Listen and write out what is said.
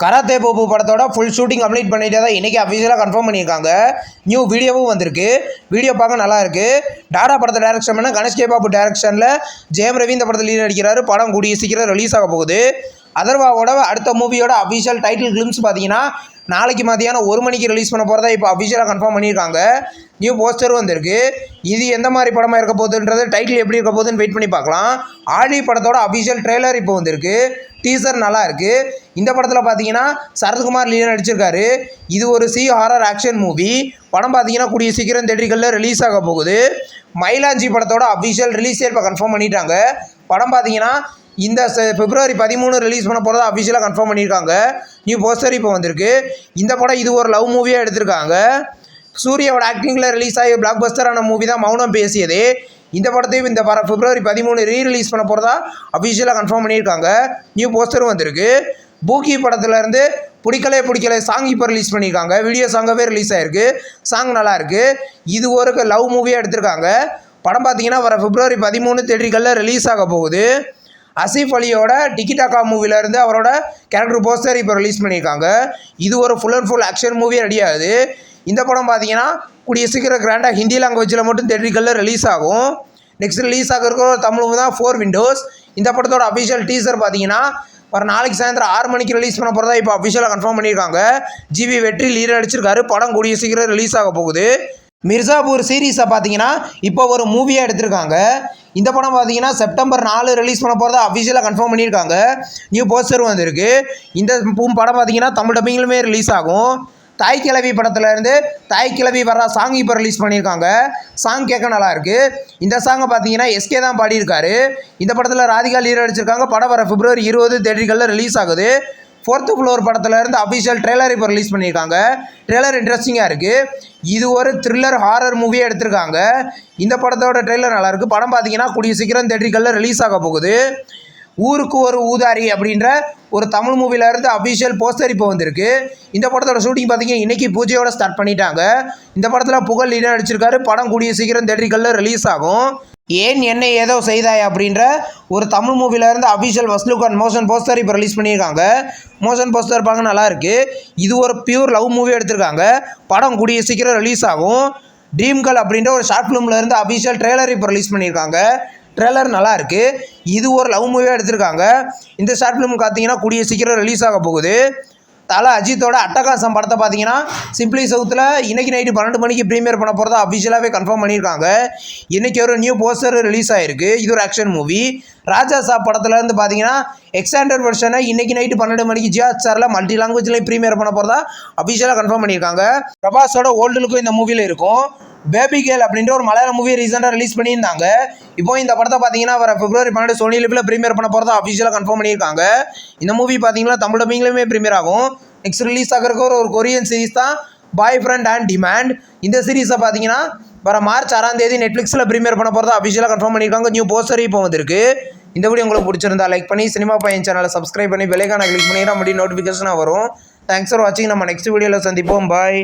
Karate Babu படத்தோட full shooting complete பண்ணிட்டு தான் இன்றைக்கி அஃபிஷியலாக கன்ஃபார்ம் பண்ணியிருக்காங்க. நியூ வீடியோவும் வந்திருக்கு. வீடியோ பார்க்க நல்லா இருக்குது. டாடா படத்தை டைரக்ஷன் பண்ண கணேஷ் கே பாபு டைரக்ஷனில் ஜெயம் ரவி இந்த படத்தில் லீட் நடிக்கிறாரு. படம் கூடிய சீக்கிரம் ரிலீஸ் ஆக போகுது. அதர்வாவோட அடுத்த மூவியோட அஃபிஷியல் டைட்டில் கிளிம்ஸ் பார்த்தீங்கன்னா நாளைக்கு மதியானம் 1 மணிக்கு ரிலீஸ் பண்ண போகிறதா இப்போ அஃபிஷியலாக கன்ஃபார்ம் பண்ணியிருக்காங்க. நியூ போஸ்டர் வந்திருக்கு. இது எந்த மாதிரி படமாக இருக்க போகுதுன்றது டைட்டில் எப்படி இருக்க போகுதுன்னு வெயிட் பண்ணி பார்க்கலாம். ஆடி படத்தோட அஃபிஷியல் ட்ரெய்லர் இப்போ வந்திருக்கு. டீசர் நல்லா இருக்குது. இந்த படத்தில் பார்த்தீங்கன்னா சரத்குமார் லீடர் நடிச்சிருக்காரு. இது ஒரு ஹாரர் ஆக்ஷன் மூவி. படம் பார்த்தீங்கன்னா கூடிய சீக்கிரம் தேட்டர்களில் ரிலீஸ் ஆக போகுது. மயிலாஞ்சி படத்தோட அஃபிஷியல் ரிலீஸ் இப்போ கன்ஃபார்ம் பண்ணிட்டாங்க. படம் பார்த்தீங்கன்னா இந்த February 13 ரிலீஸ் பண்ண போகிறதா அஃபிஷியலாக கன்ஃபார்ம் பண்ணியிருக்காங்க. நியூ போஸ்டர் இப்போ வந்திருக்கு. இந்த படம் இது ஒரு லவ் மூவியாக எடுத்திருக்காங்க. சூர்யாவோட ஆக்டிங்கில் ரிலீஸ் ஆகி பிளாக் பஸ்டரான மூவி தான் மௌனம் பேசியது. இந்த படத்தையும் இந்த February 13 ரிலீஸ் பண்ண போகிறதா அஃபிஷியலாக கன்ஃபார்ம் பண்ணியிருக்காங்க. நியூ போஸ்டரும் வந்திருக்கு. பூக்கி படத்துலேருந்து பிடிக்கலை சாங் இப்போ ரிலீஸ் பண்ணியிருக்காங்க. வீடியோ சாங்காகவே ரிலீஸ் ஆகிருக்கு. சாங் நல்லாயிருக்கு. இது ஒரு லவ் மூவியாக எடுத்திருக்காங்க. படம் பார்த்தீங்கன்னா February 13 தேட்டர்களில் ரிலீஸ் ஆக போகுது. அசீஃப் அலியோட டிக்கிடாக்கா மூவிலேருந்து அவரோட கேரக்டர் போஸ்டர் இப்போ ரிலீஸ் பண்ணியிருக்காங்க. இது ஒரு full and full action movie ready ஆகுது. இந்த படம் பார்த்தீங்கன்னா கூடிய சீக்கிரம் கிராண்டாக ஹிந்தி லாங்குவேஜில் மட்டும் தேட்டர்களில் ரிலீஸ் ஆகும். நெக்ஸ்ட் ரிலீஸ் ஆகிற ஒரு தமிழ் மூவி தான் 4 விண்டோஸ். இந்த படத்தோட அஃபிஷியல் டீசர் பார்த்தீங்கன்னா நாளைக்கு சாயந்தரம் 6 மணிக்கு ரிலீஸ் பண்ண போகிறதா இப்போ அஃபிஷியலாக கன்ஃபார்ம் பண்ணியிருக்காங்க. ஜிவி வெற்றி லீடர் அடிச்சிருக்காரு. படம் கூடிய சீக்கிரம் ரிலீஸ் ஆக போகுது. மிர்சாபூர் சீரீஸை பார்த்தீங்கன்னா இப்போ ஒரு மூவியாக எடுத்திருக்காங்க. இந்த படம் பார்த்தீங்கன்னா செப்டம்பர் 4 ரிலீஸ் பண்ண போகிறதா அஃபிஷியலாக கன்ஃபார்ம் பண்ணியிருக்காங்க. நியூ போஸ்டர் வந்திருக்கு. இந்த படம் பார்த்தீங்கன்னா தமிழ் டப்பிங்கிலுமே ரிலீஸ் ஆகும். தாய் கிழவி படத்துலேருந்து தாய் கிழவி வர சாங் இப்போ ரிலீஸ் பண்ணியிருக்காங்க. சாங் கேட்க நல்லாயிருக்கு. இந்த சாங்கை பார்த்தீங்கன்னா எஸ்கே தான் பாடியிருக்காரு. இந்த படத்தில் ராதிகா லீடர் அடிச்சிருக்காங்க. படம் February 20 தேட்டர்களில் ரிலீஸ் ஆகுது. 4th ஃப்ளோர் படத்துலேருந்து அஃபிஷியல் ட்ரெய்லர் இப்போ ரிலீஸ் பண்ணியிருக்காங்க. ட்ரெய்லர் இன்ட்ரெஸ்டிங்காக இருக்குது. இது ஒரு த்ரில்லர் ஹாரர் மூவியாக எடுத்திருக்காங்க. இந்த படத்தோட ட்ரெய்லர் நல்லாயிருக்கு. படம் பார்த்தீங்கன்னா கூடிய சீக்கிரம் தேட்டர்களில் ரிலீஸ் ஆக போகுது. ஊருக்கு ஒரு ஊதாரி அப்படின்ற ஒரு தமிழ் மூவிலேருந்து அஃபிஷியல் போஸ்டர் இப்போ வந்திருக்கு. இந்த படத்தோட ஷூட்டிங் பார்த்தீங்கன்னா இன்றைக்கி பூஜையோட ஸ்டார்ட் பண்ணிட்டாங்க. இந்த படத்தில் புகழ் லீடர் நடிச்சிருக்காரு. படம் கூடிய சீக்கிரம் தேட்டர்களில் ரிலீஸ் ஆகும். ஏன் என்ன ஏதோ செய்தாய் அப்படின்ற ஒரு தமிழ் மூவிலேருந்து official first look and motion poster இப்போ ரிலீஸ் பண்ணியிருக்காங்க. மோஷன் போஸ்டர் பார்க்க நல்லாயிருக்கு. இது ஒரு பியூர் லவ் மூவி எடுத்திருக்காங்க. படம் கூடிய சீக்கிரம் ரிலீஸ் ஆகும். ட்ரீம் கேர்ள் அப்படின்ற ஒரு ஷார்ட் ஃபிலிம்லேருந்து அஃபிஷியல் ட்ரெய்லர் இப்போ ரிலீஸ் பண்ணியிருக்காங்க. ட்ரெய்லர் நல்லாயிருக்கு. இது ஒரு லவ் மூவியாக எடுத்திருக்காங்க. இந்த ஷார்ட் ஃபிலிம் பார்த்தீங்கன்னா கூடிய சீக்கிரம் ரிலீஸ் ஆக போகுது. தலை அஜித்தோட அட்டகாசம் படத்தை பார்த்தீங்கன்னா சிம்பிளி சவுத்தில் இன்றைக்கி நைட்டு 12 மணிக்கு ப்ரீமியர் பண்ண போகிறதா அஃபிஷியலாகவே கன்ஃபார்ம் பண்ணியிருக்காங்க. இன்றைக்கி ஒரு நியூ போஸ்டர் ரிலீஸ் ஆகிருக்கு. இது ஒரு ஆக்ஷன் மூவி. ராஜா சாப் படத்துலேருந்து பார்த்தீங்கன்னா எக்ஸ்டாண்டர்ட் வெர்ஷனை இன்றைக்கி நைட்டு 12 மணிக்கு ஜியா ஸ்டாரில் மல்டி லாங்குவேஜ்லேயும் ப்ரீமியர் பண்ண போகிறதா அஃபிஷியலாக கன்ஃபார்ம் பண்ணியிருக்காங்க. பிரபாஸோட ஓல்டு லுக்கும் இந்த மூவியில் இருக்கும். பேபி கேர்ள் அப்படின்ற ஒரு மலையாள மூவி ரீசெண்டாக ரிலீஸ் பண்ணியிருந்தாங்க. இப்போ இந்த படத்தை பார்த்தீங்கன்னா February 12 சோனி லிவ்வில் ப்ரீமியர் பண்ண போகிறதா அஃபிஷியலாக கன்ஃபார்ம் பண்ணியிருக்காங்க. இந்த மூவி பார்த்தீங்கன்னா தமிழ் டப்பிங்லேயுமே ப்ரீமியர் ஆகும். நெக்ஸ்ட் ரிலீஸ் ஆகிறதுக்கு ஒரு கொரியன் சீரிஸ் தான் பாய் ஃப்ரெண்ட் அண்ட் டிமாண்ட். இந்த சீரீஸை பார்த்தீங்கன்னா March 6 நெட்ஃப்ளிக்ஸில் ப்ரீமியர் பண்ண போகிறதா அஃபிஷியலாக கன்ஃபார்ம் பண்ணியிருக்காங்க. நியூ போஸ்டர் இப்போ வந்திருக்கு. இந்த வீடியோ உங்களுக்கு பிடிச்சிருந்தா லைக் பண்ணி சினிமா பையன் சேனலை சப்ஸ்கிரைப் பண்ணி பெல்லைக்கான கிளிக் பண்ணினா அப்படி நோட்டிஃபிகேஷனாக வரும். தேங்க்ஸ் ஃபார் வாட்சிங். நம்ம நெக்ஸ்ட் வீடியோவில் சந்திப்போம். பாய்.